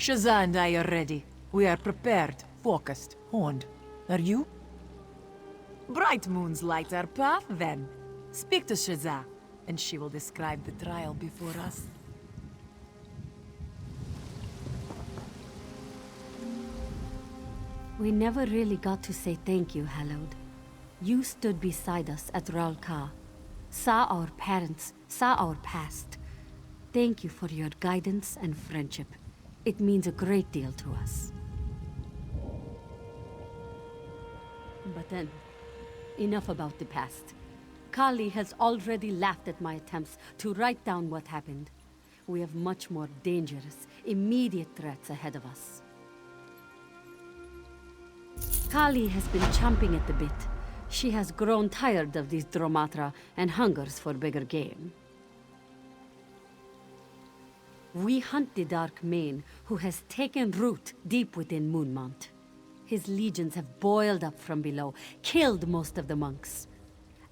Shazza and I are ready. We are prepared, focused, honed. Are you? Bright moons light our path, then. Speak to Shazza, and she will describe the trial before us. We never really got to say thank you, Hallowed. You stood beside us at Ralka, saw our parents, saw our past. Thank you for your guidance and friendship. It means a great deal to us. But then, enough about the past. Kali has already laughed at my attempts to write down what happened. We have much more dangerous, immediate threats ahead of us. Kali has been chomping at the bit. She has grown tired of these Dromatra and hungers for bigger game. We hunt the Dark Mane, who has taken root deep within Moonmount. His legions have boiled up from below, killed most of the monks.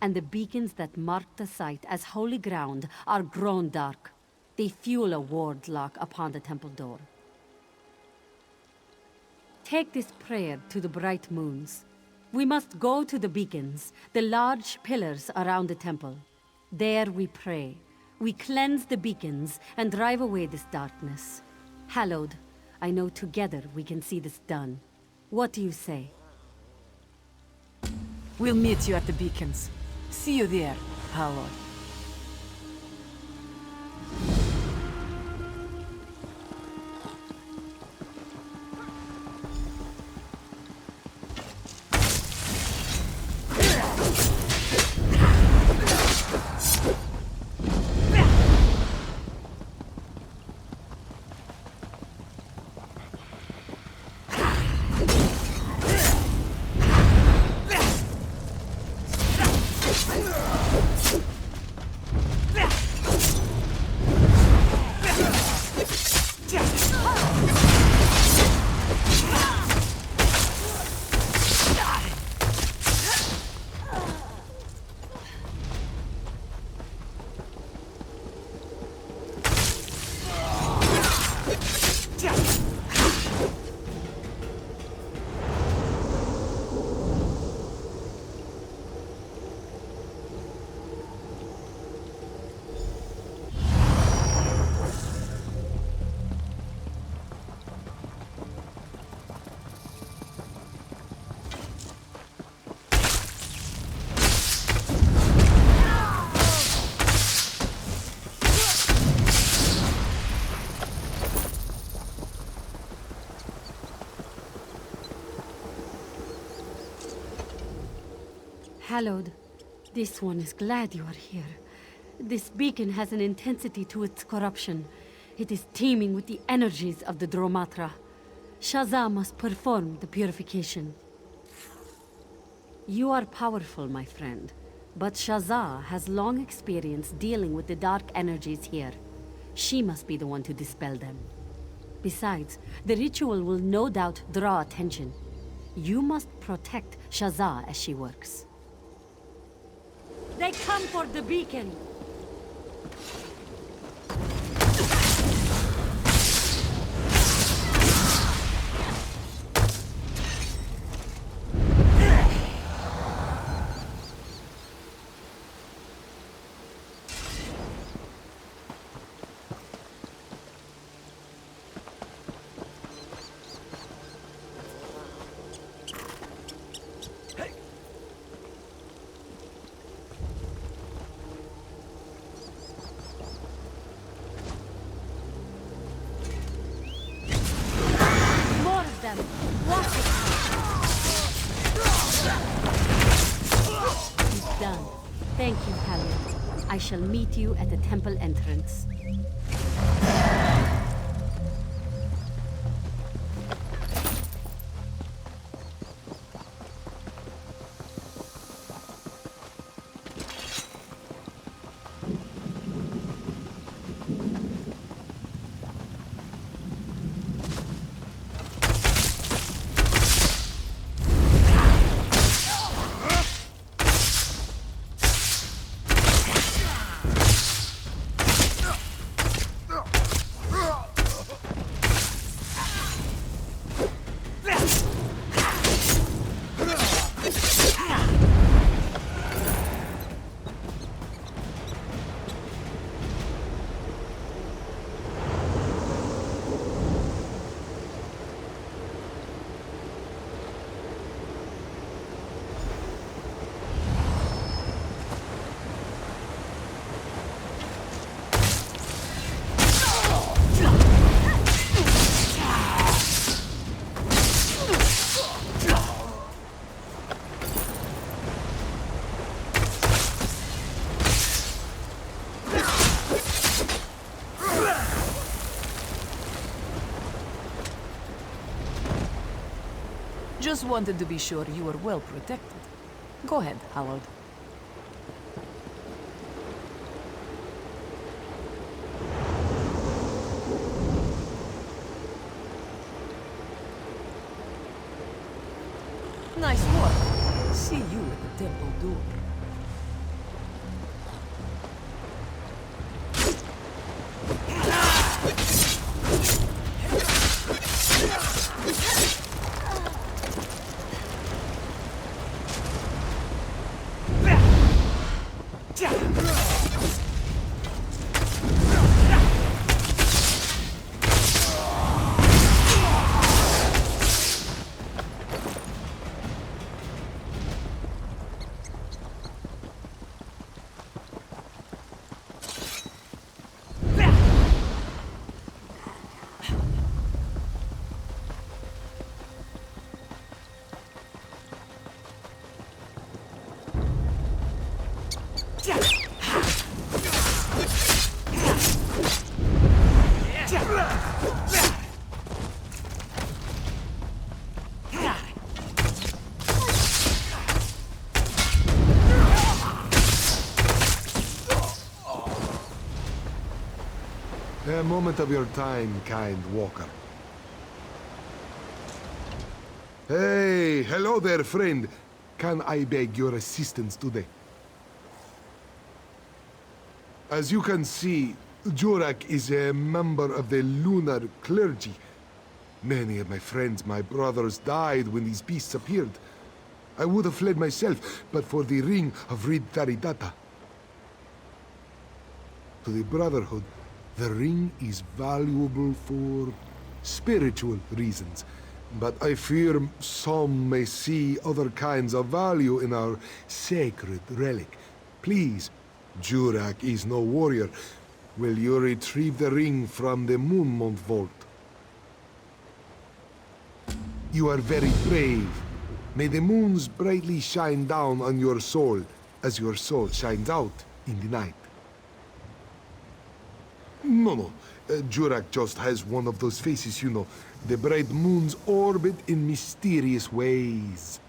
And the beacons that mark the site as holy ground are grown dark. They fuel a ward lock upon the temple door. Take this prayer to the bright moons. We must go to the beacons, the large pillars around the temple. There we pray. We cleanse the beacons and drive away this darkness. Hallowed, I know together we can see this done. What do you say? We'll meet you at the beacons. See you there, Hallowed. Hallowed, this one is glad you are here. This beacon has an intensity to its corruption. It is teeming with the energies of the Dromatra. Shazza must perform the purification. You are powerful, my friend, but Shazza has long experience dealing with the dark energies here. She must be the one to dispel them. Besides, the ritual will no doubt draw attention. You must protect Shazza as she works. They come for the beacon! Done. Thank you, Hallowed. I shall meet you at the temple entrance. Just wanted to be sure you were well protected. Go ahead, Hallowed. Nice work. See you at the temple door. A moment of your time, kind walker. Hey, hello there, friend. Can I beg your assistance today? As you can see, Jurak is a member of the lunar clergy. Many of my friends, my brothers, died when these beasts appeared. I would have fled myself, but for the ring of Rid Taridata. To the Brotherhood, the ring is valuable for spiritual reasons, but I fear some may see other kinds of value in our sacred relic. Please, Jurak is no warrior. Will you retrieve the ring from the Moonmont vault? You are very brave. May the moons brightly shine down on your soul, as your soul shines out in the night. No. Jurak just has one of those faces, you know. The bright moons orbit in mysterious ways.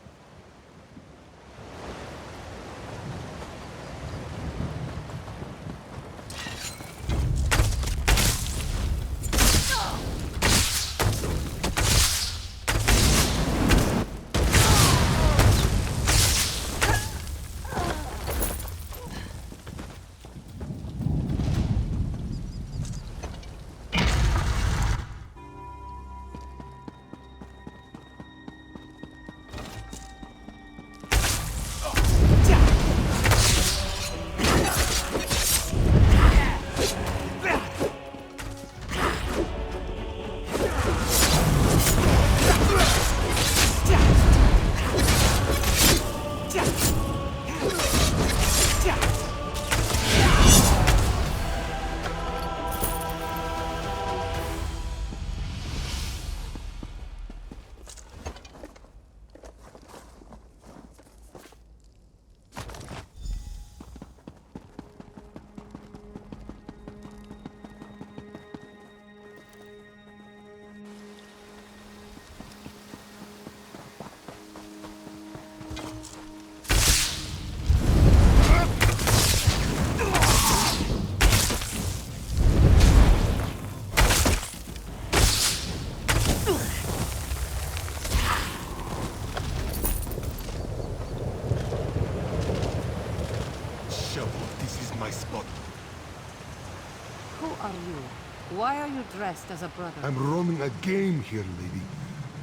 Why are you dressed as a brother? I'm running a game here, lady.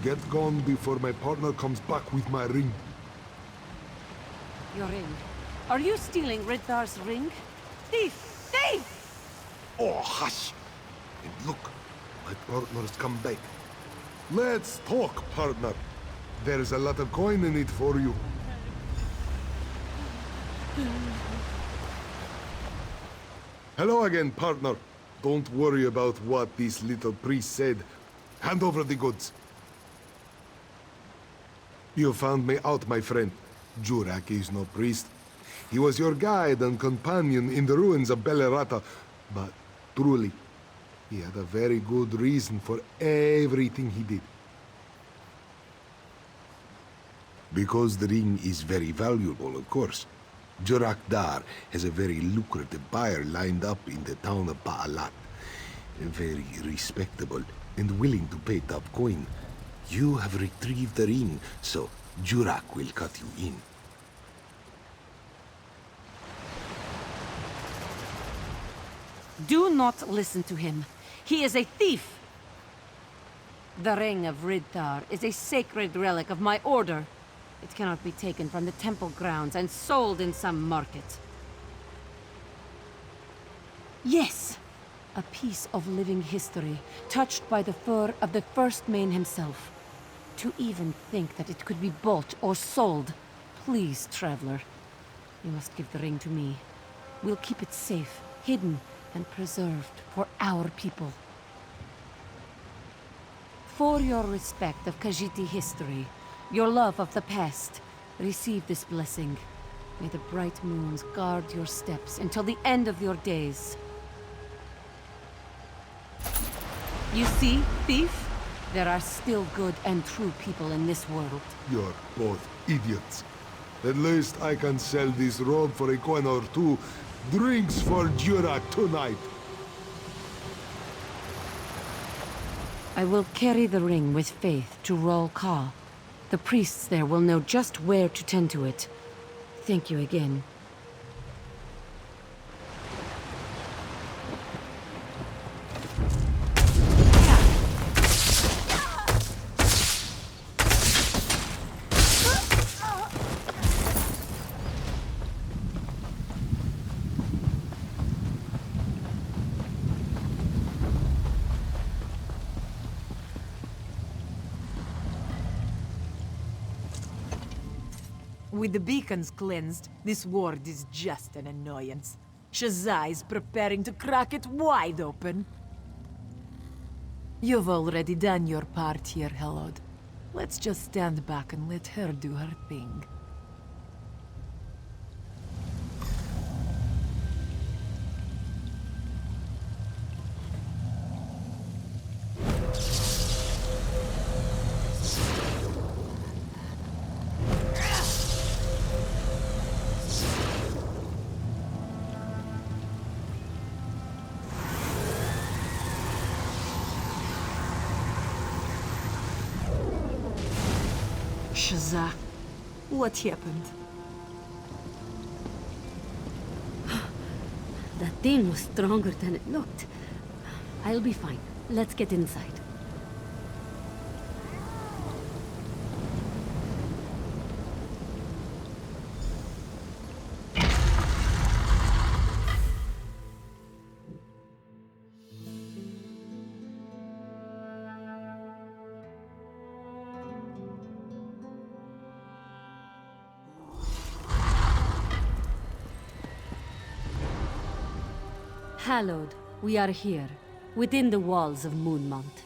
Get gone before my partner comes back with my ring. Your ring. Are you stealing Rithar's ring? Thief! Thief! Oh, hush! And look, my partner's come back. Let's talk, partner. There's a lot of coin in it for you. Hello again, partner. Don't worry about what this little priest said. Hand over the goods. You found me out, my friend. Jurak is no priest. He was your guide and companion in the ruins of Belerata, but truly, he had a very good reason for everything he did. Because the ring is very valuable, of course. Jurak Dar has a very lucrative buyer lined up in the town of Baalat. Very respectable and willing to pay top coin. You have retrieved the ring, so Jurak will cut you in. Do not listen to him. He is a thief. The ring of Ridtar is a sacred relic of my order. It cannot be taken from the temple grounds and sold in some market. Yes, a piece of living history, touched by the fur of the first man himself. To even think that it could be bought or sold. Please, traveler, you must give the ring to me. We'll keep it safe, hidden, and preserved for our people. For your respect of Khajiiti history, your love of the past, receive this blessing. May the bright moons guard your steps until the end of your days. You see, thief? There are still good and true people in this world. You're both idiots. At least I can sell this robe for a coin or two. Drinks for Jurak tonight. I will carry the ring with faith to Rol Ka. The priests there will know just where to tend to it. Thank you again. With the beacons cleansed, this ward is just an annoyance. Shazai is preparing to crack it wide open. You've already done your part here, Helod. Let's just stand back and let her do her thing. Shazza, what happened? That thing was stronger than it looked. I'll be fine. Let's get inside. Hallowed, we are here, within the walls of Moonmount.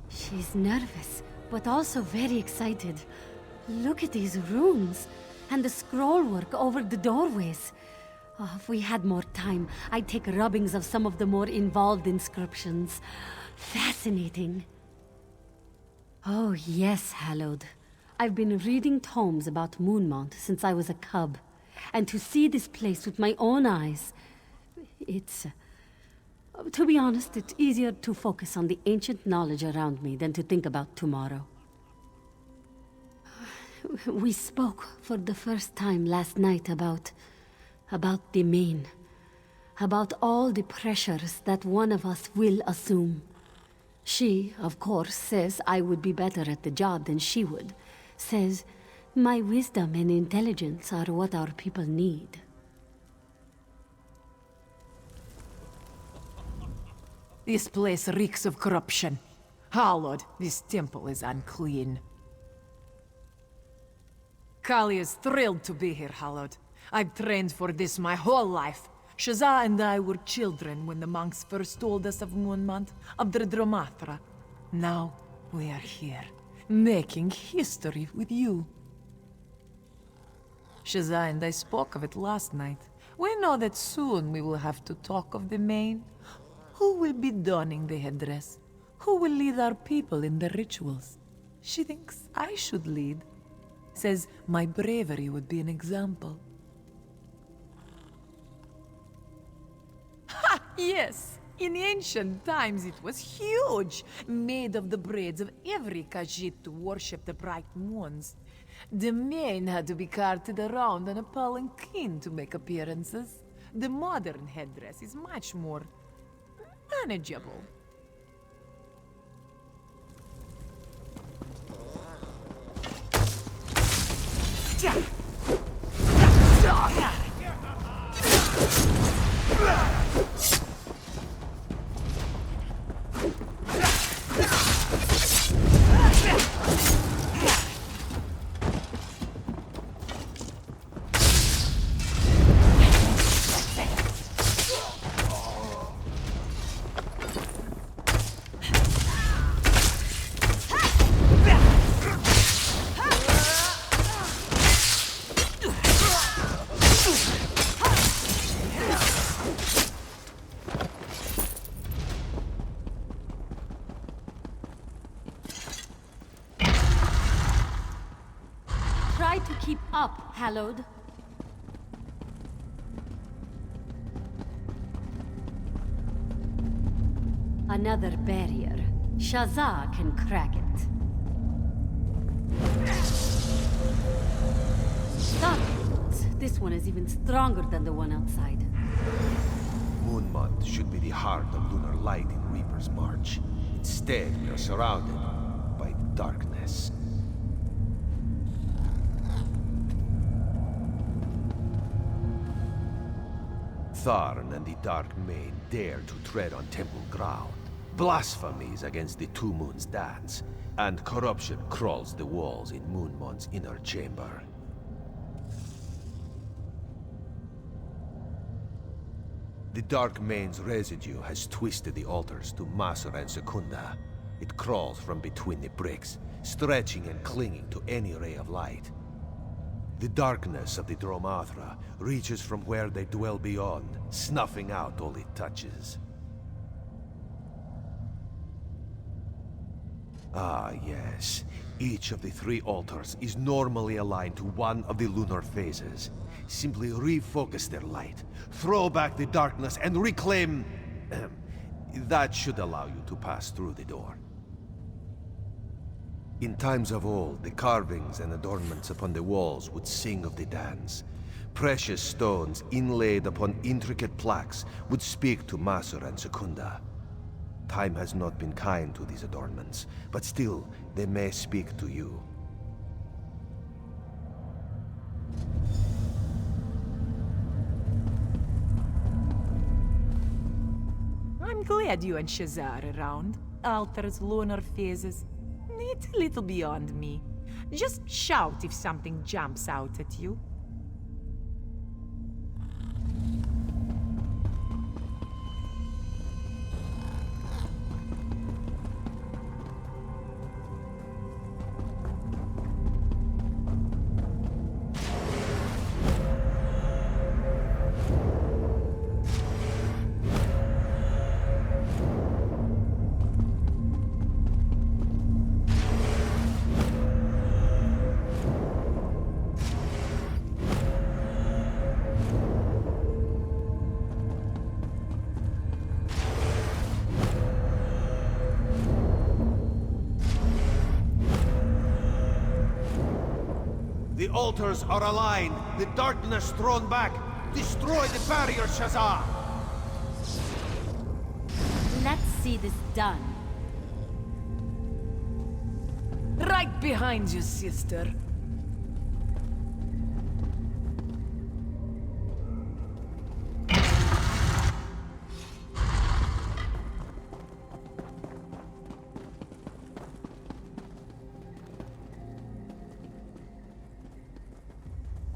She's nervous, but also very excited. Look at these runes, and the scrollwork over the doorways. Oh, if we had more time, I'd take rubbings of some of the more involved inscriptions. Fascinating. Oh yes, Hallowed. I've been reading tomes about Moonmount since I was a cub. And to see this place with my own eyes, it's... to be honest, it's easier to focus on the ancient knowledge around me than to think about tomorrow. We spoke for the first time last night about the main. About all the pressures that one of us will assume. She, of course, says I would be better at the job than she would. Says my wisdom and intelligence are what our people need. This place reeks of corruption. Hallowed, this temple is unclean. Kali is thrilled to be here, Hallowed. I've trained for this my whole life. Shazza and I were children when the monks first told us of Moonmount, of the Dromatra. Now we are here, making history with you. Shazza and I spoke of it last night. We know that soon we will have to talk of the main. Who will be donning the headdress? Who will lead our people in the rituals? She thinks I should lead. Says my bravery would be an example. Ha! Yes! In ancient times it was huge, made of the braids of every Khajiit to worship the bright moons. The mane had to be carted around on a palanquin to make appearances. The modern headdress is much more manageable. Try to keep up, Hallowed. Another barrier. Shazza can crack it. Stop! This one is even stronger than the one outside. Moon month should be the heart of lunar light in Reaper's March. Instead, we are surrounded by darkness. Tharn and the Dark Maid dare to tread on temple ground. Blasphemies against the Two Moons dance, and corruption crawls the walls in Moonmont's inner chamber. The Dark Main's residue has twisted the altars to Masur and Secunda. It crawls from between the bricks, stretching and clinging to any ray of light. The darkness of the Dromathra reaches from where they dwell beyond, snuffing out all it touches. Ah, yes. Each of the three altars is normally aligned to one of the lunar phases. Simply refocus their light, throw back the darkness, and reclaim... that should allow you to pass through the door. In times of old, the carvings and adornments upon the walls would sing of the dance. Precious stones inlaid upon intricate plaques would speak to Masur and Secunda. Time has not been kind to these adornments, but still, they may speak to you. I'm glad you and Shazar are around. Altars, lunar phases. It's a little beyond me. Just shout if something jumps out at you. The altars are aligned, the darkness thrown back. Destroy the barrier, Shazza! Let's see this done. Right behind you, sister.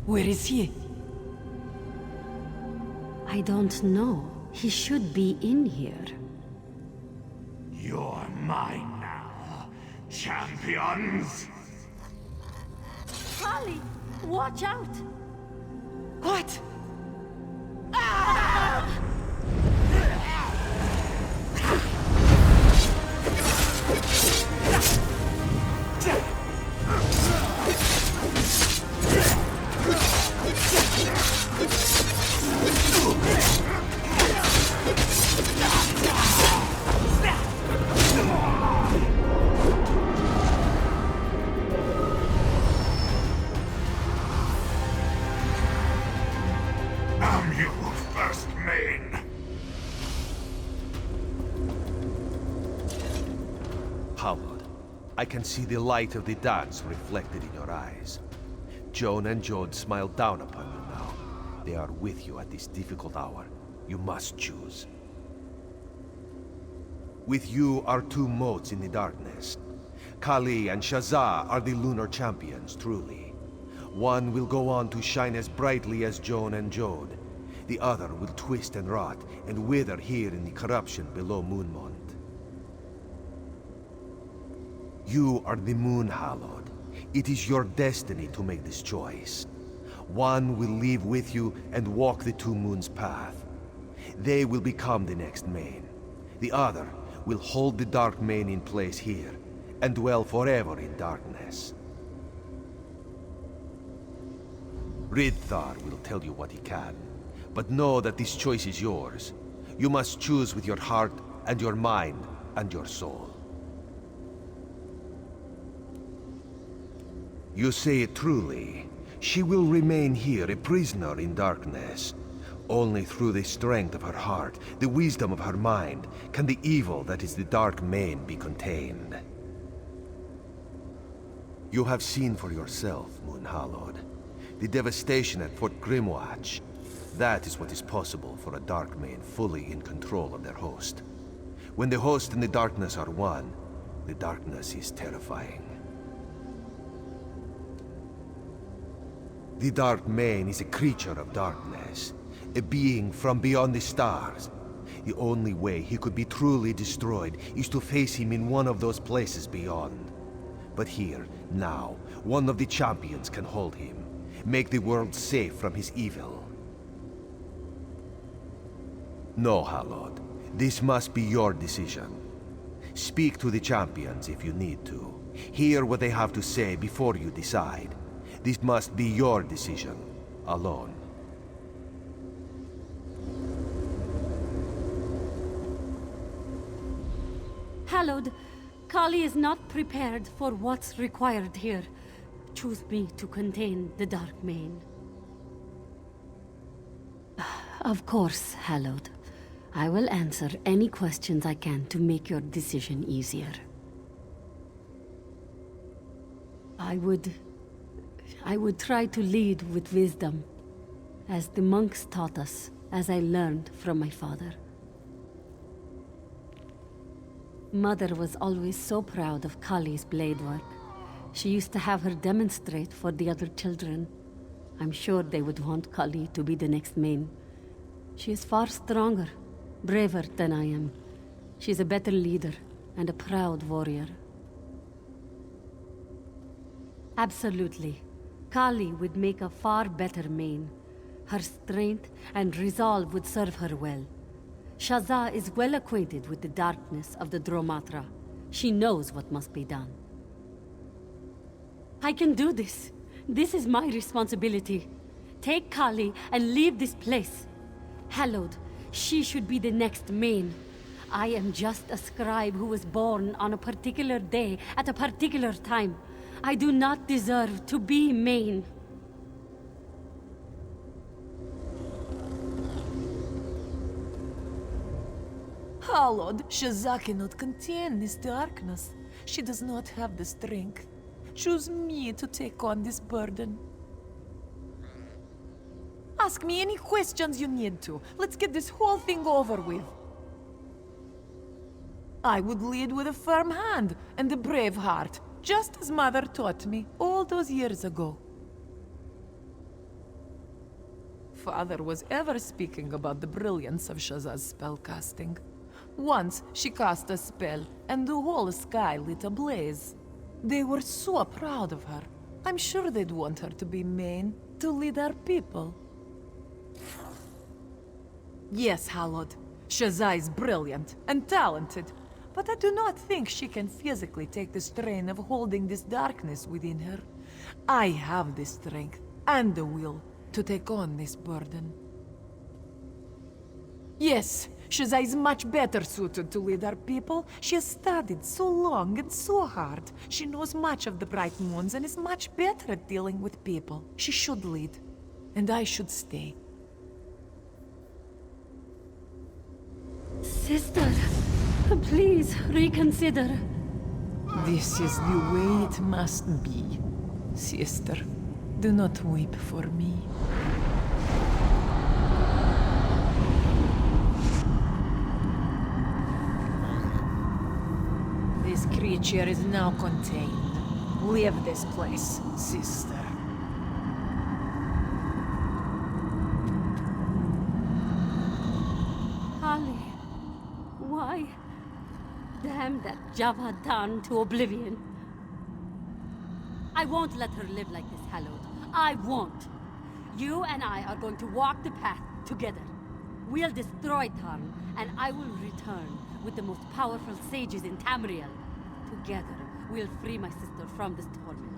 Where is he? I don't know. He should be in here. You're mine now, champions! Holly, watch out! What? I can see the light of the dance reflected in your eyes. Joan and Jode smile down upon you now. They are with you at this difficult hour. You must choose. With you are two motes in the darkness. Kali and Shazza are the lunar champions, truly. One will go on to shine as brightly as Joan and Jode. The other will twist and rot and wither here in the corruption below Moonmont. You are the Moon Hallowed. It is your destiny to make this choice. One will leave with you and walk the two moons' path. They will become the next Main. The other will hold the Dark Main in place here and dwell forever in darkness. Ridthar will tell you what he can, but know that this choice is yours. You must choose with your heart and your mind and your soul. You say it truly. She will remain here a prisoner in darkness. Only through the strength of her heart, the wisdom of her mind, can the evil that is the Dark Main be contained. You have seen for yourself, Moon Hallowed. The devastation at Fort Grimwatch. That is what is possible for a Dark Main fully in control of their host. When the host and the darkness are one, the darkness is terrifying. The Dark Main is a creature of darkness, a being from beyond the stars. The only way he could be truly destroyed is to face him in one of those places beyond. But here, now, one of the champions can hold him, make the world safe from his evil. No, Hallowed. This must be your decision. Speak to the champions if you need to. Hear what they have to say before you decide. This must be your decision, alone. Hallowed, Kali is not prepared for what's required here. Choose me to contain the Dark Main. Of course, Hallowed. I will answer any questions I can to make your decision easier. I would try to lead with wisdom, as the monks taught us, as I learned from my father. Mother was always so proud of Kali's blade work. She used to have her demonstrate for the other children. I'm sure they would want Kali to be the next Main. She is far stronger, braver than I am. She's a better leader and a proud warrior. Absolutely. Kali would make a far better Main. Her strength and resolve would serve her well. Shazza is well acquainted with the darkness of the Dromatra. She knows what must be done. I can do this. This is my responsibility. Take Kali and leave this place. Hallowed, she should be the next Main. I am just a scribe who was born on a particular day at a particular time. I do not deserve to be Main. Hallowed, Shazza cannot contain this darkness. She does not have the strength. Choose me to take on this burden. Ask me any questions you need to. Let's get this whole thing over with. I would lead with a firm hand and a brave heart, just as Mother taught me all those years ago. Father was ever speaking about the brilliance of Shazza's spellcasting. Once, she cast a spell, and the whole sky lit ablaze. They were so proud of her. I'm sure they'd want her to be Main, to lead our people. Yes, Hallowed. Shazza is brilliant and talented, but I do not think she can physically take the strain of holding this darkness within her. I have the strength and the will to take on this burden. Yes, Shazza is much better suited to lead our people. She has studied so long and so hard. She knows much of the bright moons and is much better at dealing with people. She should lead, and I should stay. Sister, please reconsider. This is the way it must be. Sister, do not weep for me. This creature is now contained. Leave this place, sister. Ali, why? Damn that Javadan to oblivion. I won't let her live like this, Hallowed. I won't. You and I are going to walk the path together. We'll destroy Tarn, and I will return with the most powerful sages in Tamriel. Together, we'll free my sister from this torment.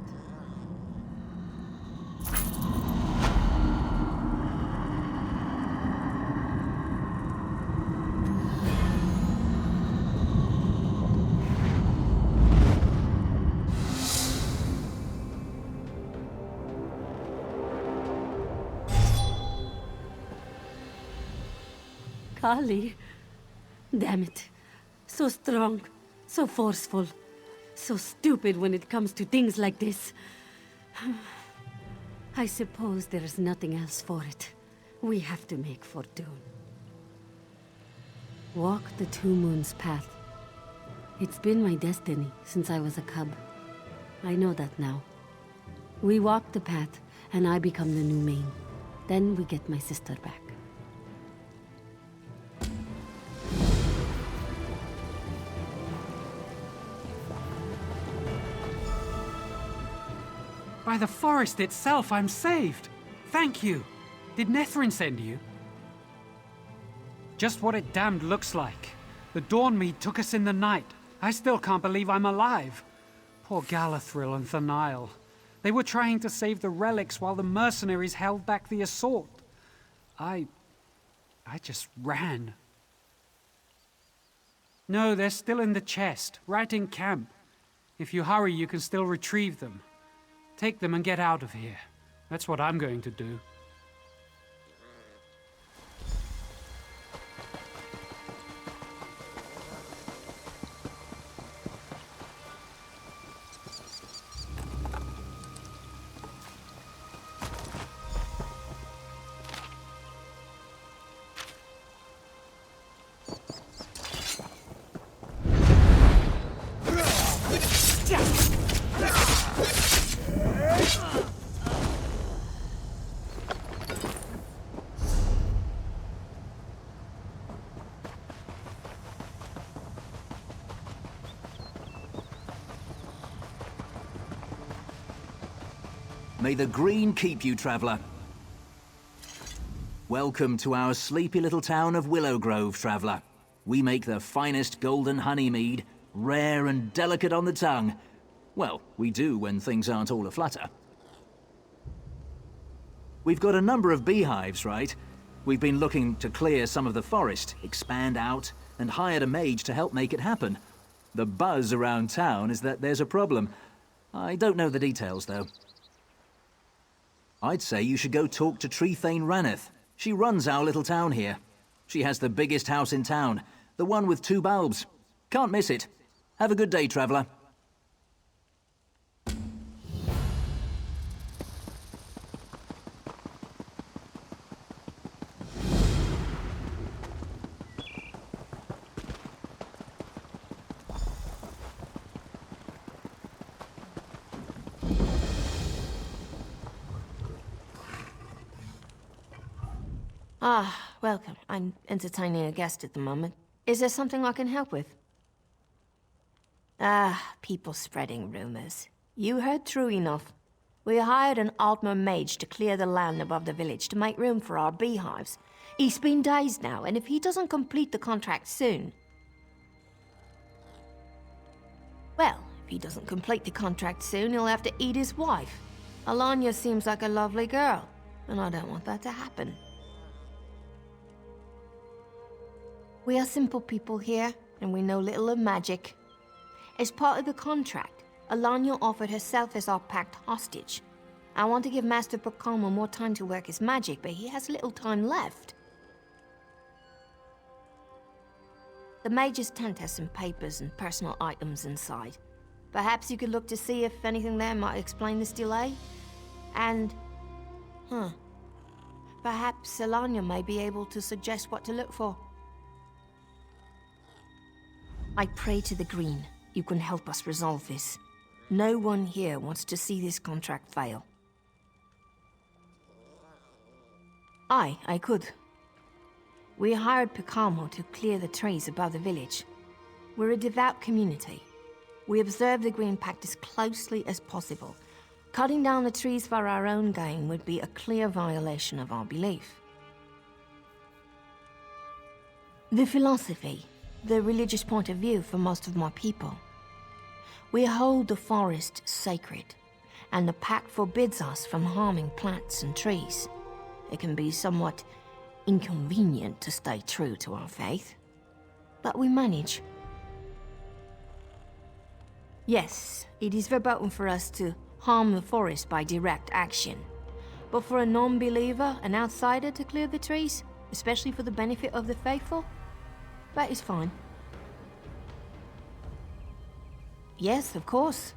Kali. Damn it. So strong, so forceful, so stupid when it comes to things like this. I suppose there is nothing else for it. We have to make for Dune. Walk the Two Moons path. It's been my destiny since I was a cub. I know that now. We walk the path, and I become the new main. Then we get my sister back. By the forest itself, I'm saved. Thank you. Did Nethrin send you? Just what it damned looks like. The Dawnmead took us in the night. I still can't believe I'm alive. Poor Galathril and Thanael. They were trying to save the relics while the mercenaries held back the assault. I just ran. No, they're still in the chest, right in camp. If you hurry, you can still retrieve them. Take them and get out of here. That's what I'm going to do. May the green keep you, traveler. Welcome to our sleepy little town of Willow Grove, traveler. We make the finest golden honey mead, rare and delicate on the tongue. Well, we do when things aren't all aflutter. We've got a number of beehives, right? We've been looking to clear some of the forest, expand out, and hired a mage to help make it happen. The buzz around town is that there's a problem. I don't know the details, though. I'd say you should go talk to Trethane Raneth. She runs our little town here. She has the biggest house in town, the one with 2 bulbs. Can't miss it. Have a good day, traveler. Ah, welcome. I'm entertaining a guest at the moment. Is there something I can help with? Ah, people spreading rumors. You heard true enough. We hired an Altmer mage to clear the land above the village to make room for our beehives. He's been days now, and if he doesn't complete the contract soon... Well, if he doesn't complete the contract soon, he'll have to eat his wife. Alanya seems like a lovely girl, and I don't want that to happen. We are simple people here, and we know little of magic. As part of the contract, Alanya offered herself as our pact hostage. I want to give Master Pakoma more time to work his magic, but he has little time left. The mage's tent has some papers and personal items inside. Perhaps you could look to see if anything there might explain this delay. And, perhaps Alanya may be able to suggest what to look for. I pray to the Green you can help us resolve this. No one here wants to see this contract fail. I could. We hired Picamo to clear the trees above the village. We're a devout community. We observe the Green Pact as closely as possible. Cutting down the trees for our own gain would be a clear violation of our belief. The philosophy, the religious point of view for most of my people. We hold the forest sacred, and the pact forbids us from harming plants and trees. It can be somewhat inconvenient to stay true to our faith, but we manage. Yes, it is verboten for us to harm the forest by direct action. But for a non-believer, an outsider to clear the trees, especially for the benefit of the faithful, that is fine. Yes, of course.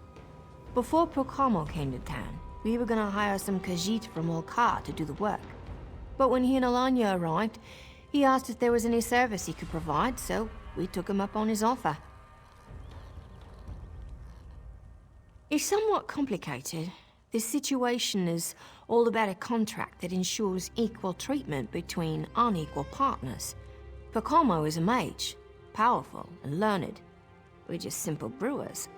Before Picamo came to town, we were gonna hire some Khajiit from Olkar to do the work. But when he and Alanya arrived, he asked if there was any service he could provide, so we took him up on his offer. It's somewhat complicated. This situation is all about a contract that ensures equal treatment between unequal partners. Picamo is a mage, powerful and learned. We're just simple brewers.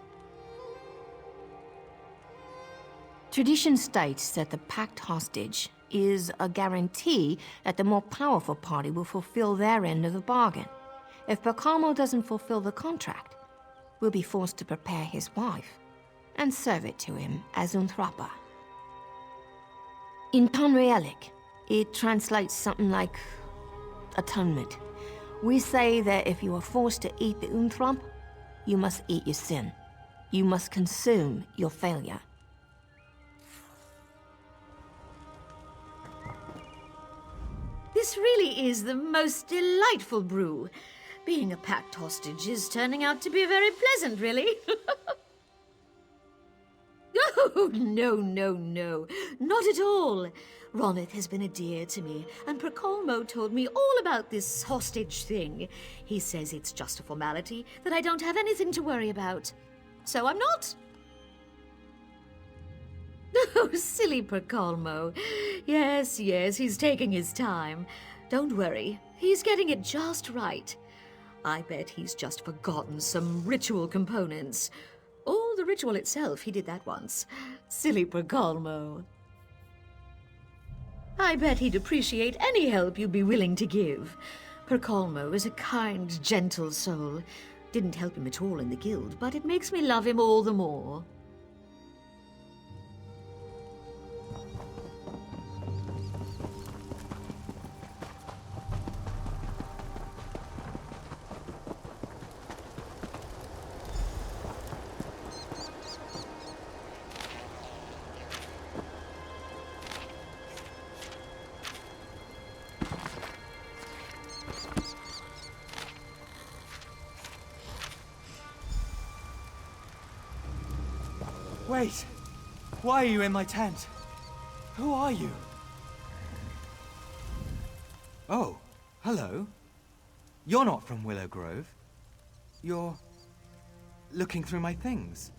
Tradition states that the pact hostage is a guarantee that the more powerful party will fulfill their end of the bargain. If Picamo doesn't fulfill the contract, we'll be forced to prepare his wife and serve it to him as Unthrapa. In Tonrealic, it translates something like atonement. We say that if you are forced to eat the Unthrump, you must eat your sin. You must consume your failure. This really is the most delightful brew. Being a packed hostage is turning out to be very pleasant, really. Oh, no, not at all. Ronith has been a dear to me, and Picamo told me all about this hostage thing. He says it's just a formality, that I don't have anything to worry about. So I'm not. Oh, silly Picamo. Yes, he's taking his time. Don't worry, he's getting it just right. I bet he's just forgotten some ritual components. Or the ritual itself, he did that once. Silly Picamo. I bet he'd appreciate any help you'd be willing to give. Picamo is a kind, gentle soul. Didn't help him at all in the guild, but it makes me love him all the more. Wait! Why are you in my tent? Who are you? Oh, hello. You're not from Willow Grove. You're looking through my things.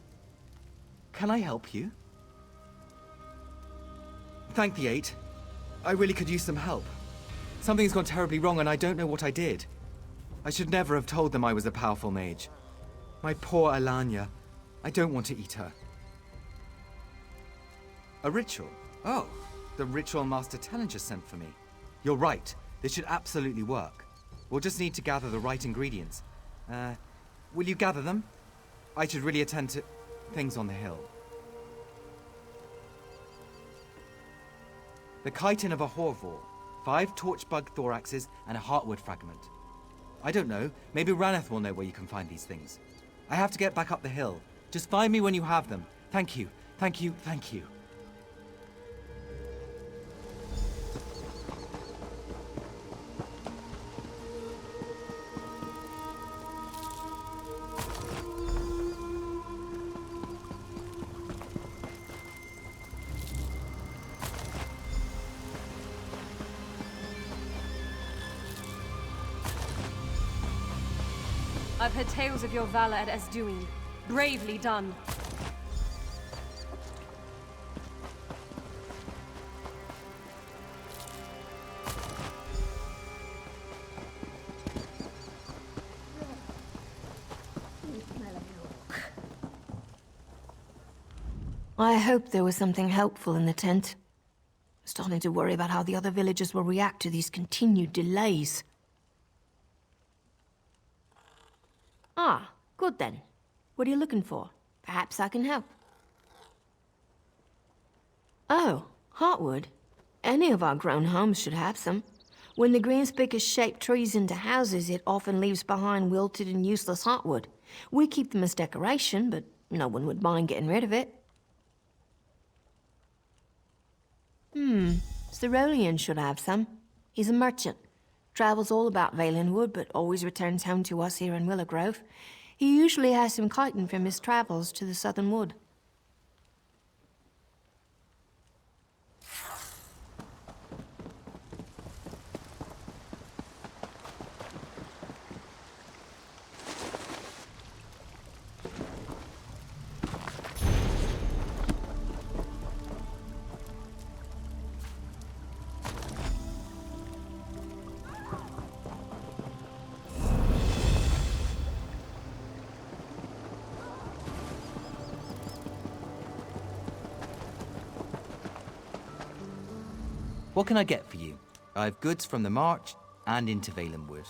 Can I help you? Thank the Eight. I really could use some help. Something's gone terribly wrong and I don't know what I did. I should never have told them I was a powerful mage. My poor Alanya. I don't want to eat her. A ritual? Oh, the ritual Master Tellinger sent for me. You're right. This should absolutely work. We'll just need to gather the right ingredients. Will you gather them? I should really attend to things on the hill. The chitin of a Horvor, 5 torchbug thoraxes, and a heartwood fragment. I don't know. Maybe Raneth will know where you can find these things. I have to get back up the hill. Just find me when you have them. Thank you. Thank you. Thank you. I've heard tales of your valor at Esduin. Bravely done. I hoped there was something helpful in the tent. I'm starting to worry about how the other villagers will react to these continued delays. Ah, good then. What are you looking for? Perhaps I can help. Oh, heartwood. Any of our grown homes should have some. When the greenspickers shape trees into houses, it often leaves behind wilted and useless heartwood. We keep them as decoration, but no one would mind getting rid of it. Cerulean should have some. He's a merchant. Travels all about Valenwood, but always returns home to us here in Willowgrove. He usually has some chitin from his travels to the southern wood. What can I get for you? I have goods from the march and into Valenwood.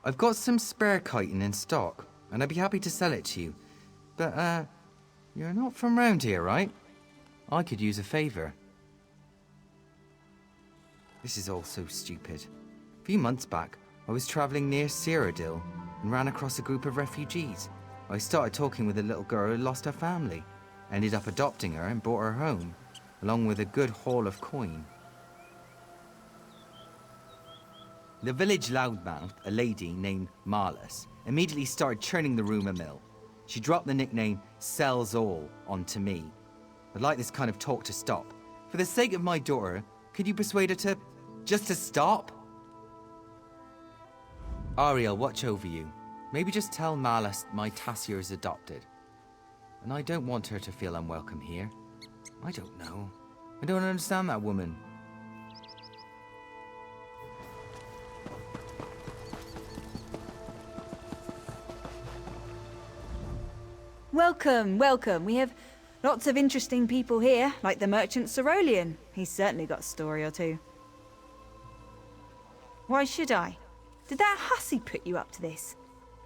I've got some spare chitin in stock, and I'd be happy to sell it to you. But, you're not from round here, right? I could use a favor. This is all so stupid. A few months back, I was traveling near Cyrodiil and ran across a group of refugees. I started talking with a little girl who lost her family. Ended up adopting her and brought her home, along with a good haul of coin. The village loudmouth, a lady named Marlis, immediately started churning the rumour mill. She dropped the nickname Sells All onto me. I'd like this kind of talk to stop. For the sake of my daughter, could you persuade her to... just to stop? Ariel, watch over you. Maybe just tell Marlis my Tassier is adopted. And I don't want her to feel unwelcome here. I don't know. I don't understand that woman. Welcome, welcome. We have lots of interesting people here, like the merchant Cerulean. He's certainly got a story or two. Why should I? Did that hussy put you up to this?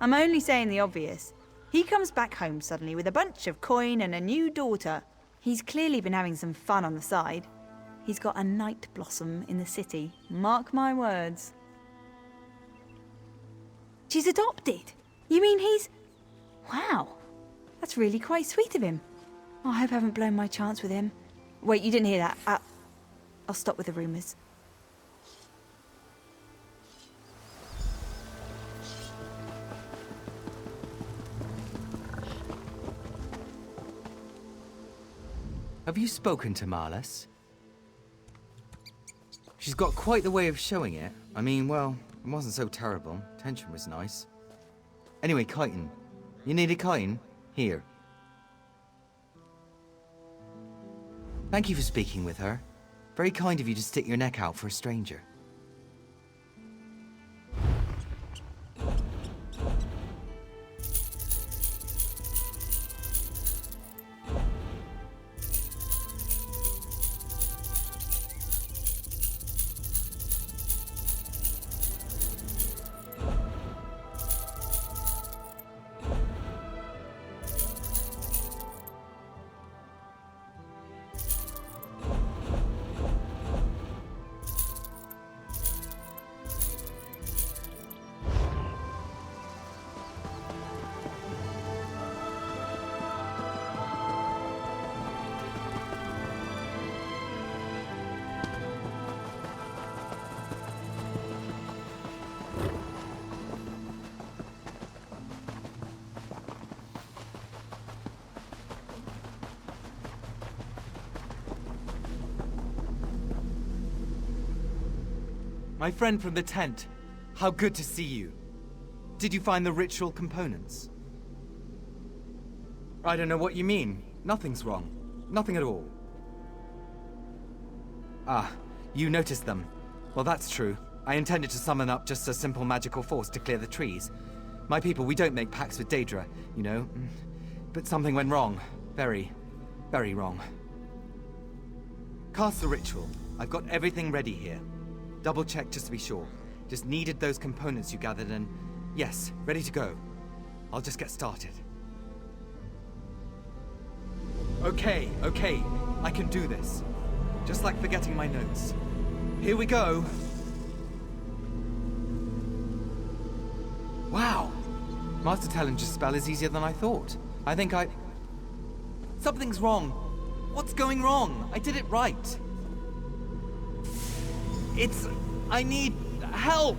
I'm only saying the obvious. He comes back home suddenly with a bunch of coin and a new daughter. He's clearly been having some fun on the side. He's got a night blossom in the city. Mark my words. She's adopted? You mean he's... Wow. That's really quite sweet of him. Oh, I hope I haven't blown my chance with him. Wait, you didn't hear that. I'll stop with the rumours. Have you spoken to Marlis? She's got quite the way of showing it. I mean, well, it wasn't so terrible. Tension was nice. Anyway, chitin. You need a chitin? Here. Thank you for speaking with her. Very kind of you to stick your neck out for a stranger. My friend from the tent. How good to see you. Did you find the ritual components? I don't know what you mean. Nothing's wrong. Nothing at all. Ah, you noticed them. Well, that's true. I intended to summon up just a simple magical force to clear the trees. My people, we don't make pacts with Daedra, you know. But something went wrong. Very, very wrong. Cast the ritual. I've got everything ready here. Double check just to be sure. Just needed those components you gathered and... yes, ready to go. I'll just get started. Okay, I can do this. Just like forgetting my notes. Here we go. Wow! Master Tellinger's spell is easier than I thought. I think something's wrong. What's going wrong? I did it right. I need help!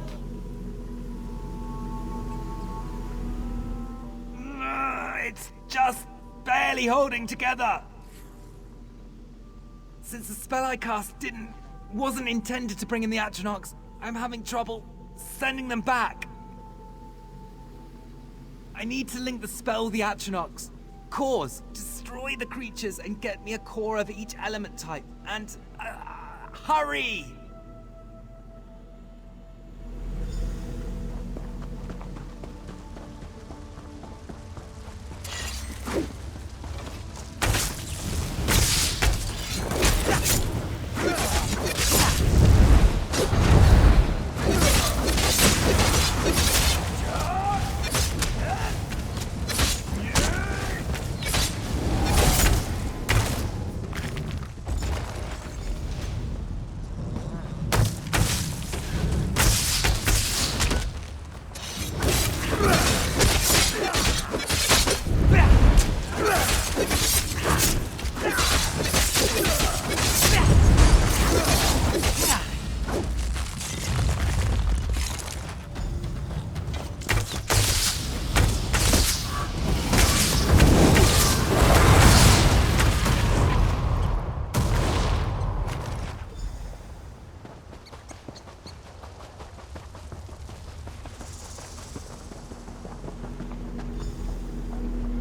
It's just barely holding together. Since the spell I cast wasn't intended to bring in the Atronachs, I'm having trouble sending them back. I need to link the spell with the Atronachs. Cause, destroy the creatures and get me a core of each element type. And hurry!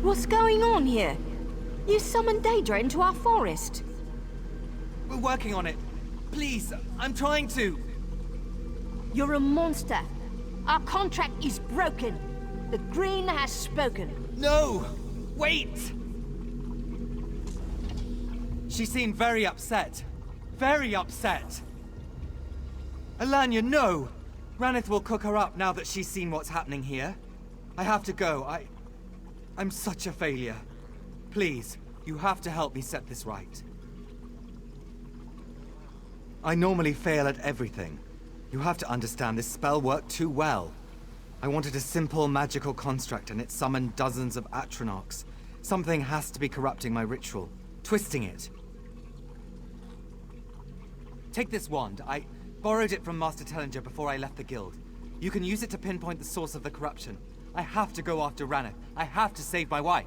What's going on here? You summoned Daedra into our forest. We're working on it. Please, I'm trying to. You're a monster. Our contract is broken. The Green has spoken. No! Wait! She seemed very upset. Very upset. Alanya, no! Ranith will cook her up now that she's seen what's happening here. I have to go. I'm such a failure. Please, you have to help me set this right. I normally fail at everything. You have to understand this spell worked too well. I wanted a simple magical construct and it summoned dozens of Atronachs. Something has to be corrupting my ritual, twisting it. Take this wand. I borrowed it from Master Tellinger before I left the guild. You can use it to pinpoint the source of the corruption. I have to go after Ranith. I have to save my wife.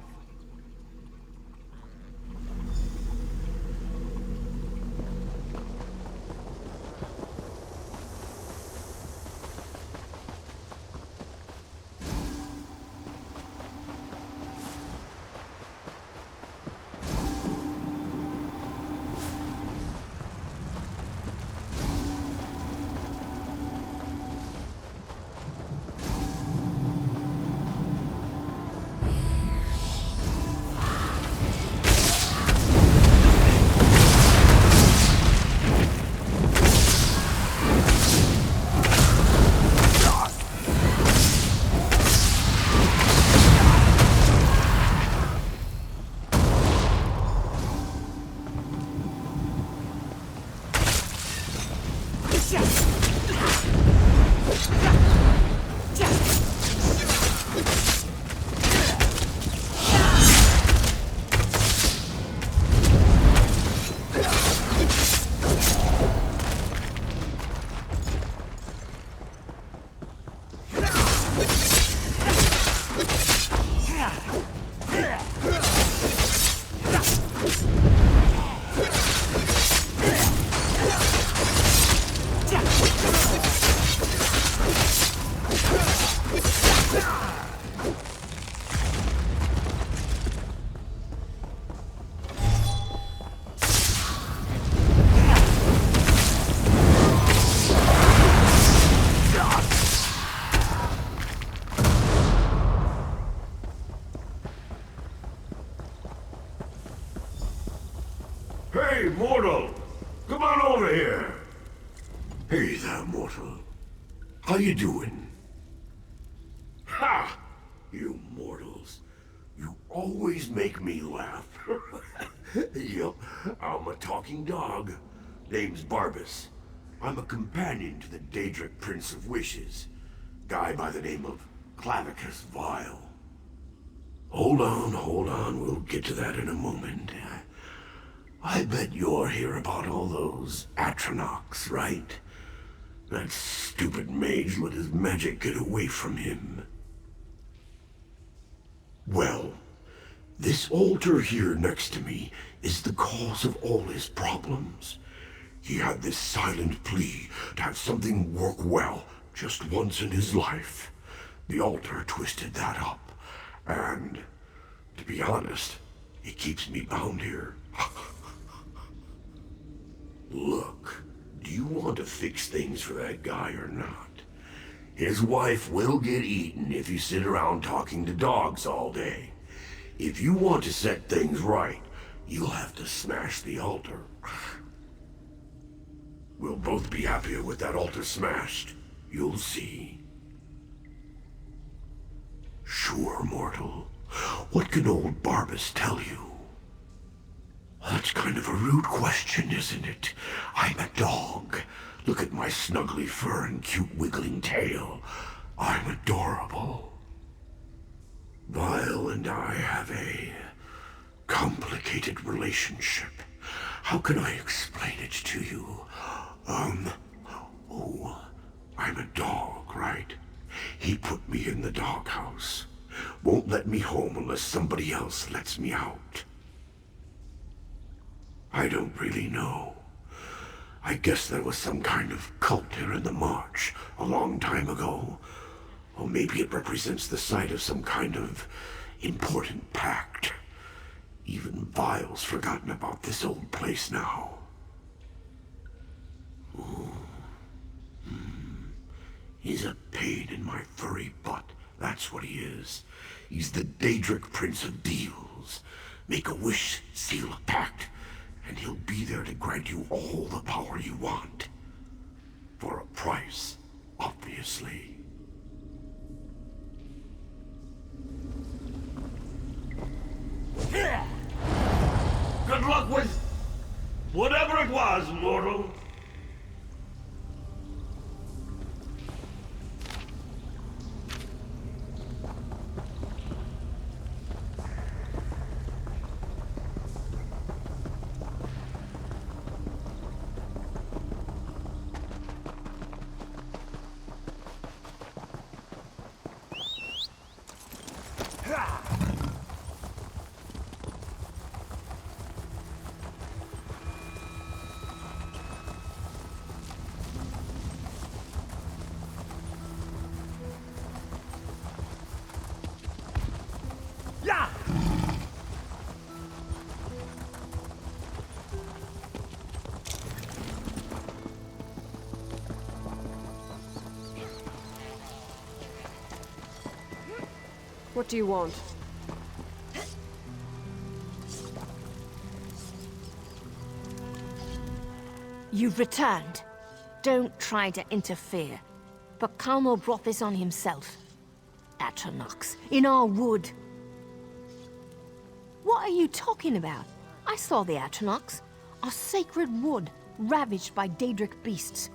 over here. Hey there, mortal. How you doing? Ha! You mortals. You always make me laugh. Yup, I'm a talking dog. Name's Barbas. I'm a companion to the Daedric Prince of Wishes. Guy by the name of Clavicus Vile. Hold on, we'll get to that in a moment. I bet you're here about all those Atronachs, right? That stupid mage let his magic get away from him. Well, this altar here next to me is the cause of all his problems. He had this silent plea to have something work well just once in his life. The altar twisted that up, and to be honest, it keeps me bound here. Look, do you want to fix things for that guy or not? His wife will get eaten if you sit around talking to dogs all day. If you want to set things right, you'll have to smash the altar. We'll both be happier with that altar smashed. You'll see. Sure, mortal. What can old Barbas tell you? That's kind of a rude question, isn't it? I'm a dog. Look at my snuggly fur and cute wiggling tail. I'm adorable. Vile and I have a complicated relationship. How can I explain it to you? Oh, I'm a dog, right? He put me in the doghouse. Won't let me home unless somebody else lets me out. I don't really know. I guess there was some kind of cult here in the March a long time ago. Or maybe it represents the site of some kind of important pact. Even Vile's forgotten about this old place now. Ooh. He's a pain in my furry butt. That's what he is. He's the Daedric Prince of Deals. Make a wish, seal a pact, and he'll be there to grant you all the power you want. For a price, obviously. Good luck with whatever it was, mortal. What do you want? You've returned. Don't try to interfere. Pacalmo brought this on himself. Atronachs, in our wood. What are you talking about? I saw the Atronachs. Our sacred wood, ravaged by Daedric beasts.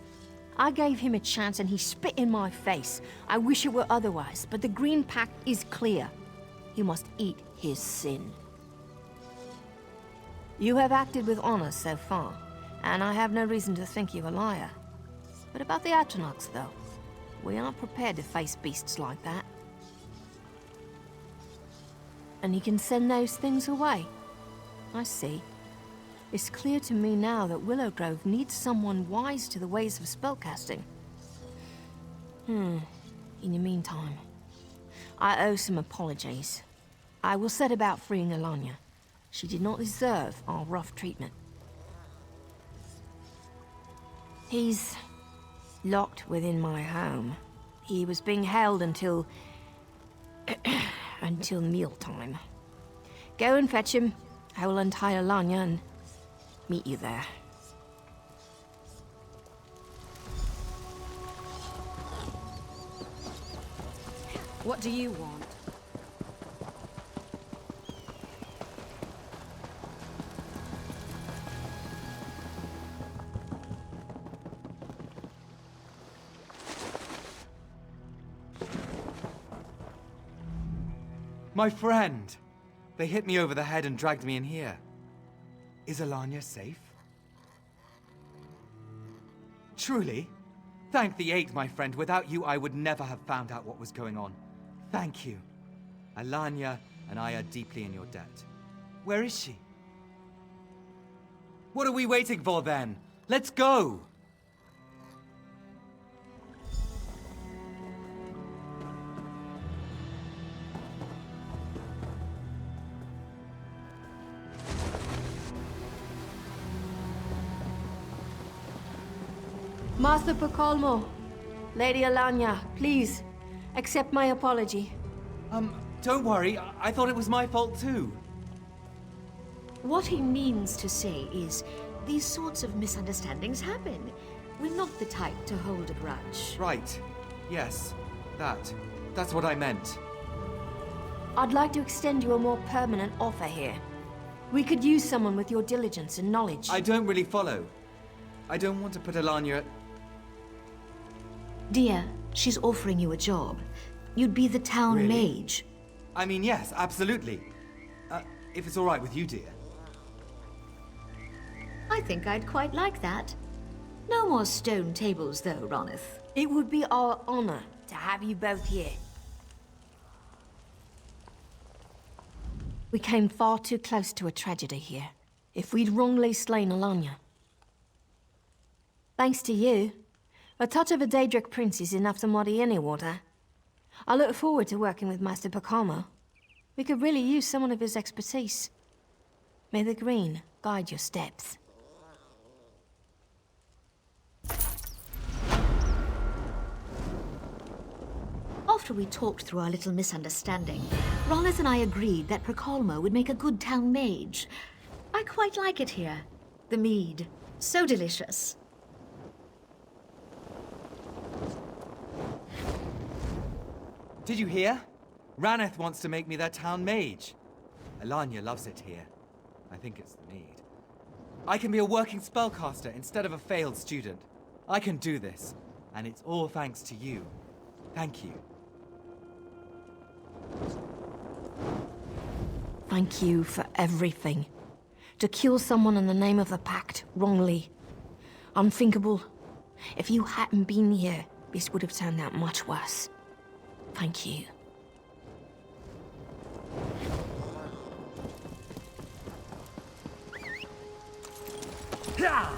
I gave him a chance and he spit in my face. I wish it were otherwise, but the Green Pact is clear. He must eat his sin. You have acted with honor so far, and I have no reason to think you a liar. But about the Atronachs, though, we aren't prepared to face beasts like that. And he can send those things away. I see. It's clear to me now that Willowgrove needs someone wise to the ways of spellcasting. In the meantime, I owe some apologies. I will set about freeing Alanya. She did not deserve our rough treatment. He's locked within my home. He was being held until mealtime. Go and fetch him. I will untie Alanya and meet you there. What do you want? My friend! They hit me over the head and dragged me in here. Is Alanya safe? Truly? Thank the Eight, my friend. Without you, I would never have found out what was going on. Thank you. Alanya and I are deeply in your debt. Where is she? What are we waiting for, then? Let's go! Master Pacalmo, Lady Alanya, please, accept my apology. Don't worry. I thought it was my fault too. What he means to say is, these sorts of misunderstandings happen. We're not the type to hold a grudge. Right. Yes. That's what I meant. I'd like to extend you a more permanent offer here. We could use someone with your diligence and knowledge. I don't really follow. I don't want to put Alanya at... Dear, she's offering you a job. You'd be the town Really? mage. I mean, yes, absolutely. If it's all right with you, dear. I think I'd quite like that. No more stone tables, though, Ronith. It would be our honor to have you both here. We came far too close to a tragedy here. If we'd wrongly slain Alanya. Thanks to you, a touch of a Daedric prince is enough to muddy any water. I look forward to working with Master Pacalmo. We could really use someone of his expertise. May the green guide your steps. After we talked through our little misunderstanding, Ronith and I agreed that Pacalmo would make a good town mage. I quite like it here. The mead. So delicious. Did you hear? Raneth wants to make me their town mage. Alanya loves it here. I think it's the mead. I can be a working spellcaster instead of a failed student. I can do this, and it's all thanks to you. Thank you. Thank you for everything. To kill someone in the name of the Pact, wrongly. Unthinkable. If you hadn't been here, this would have turned out much worse. Thank you. Yeah!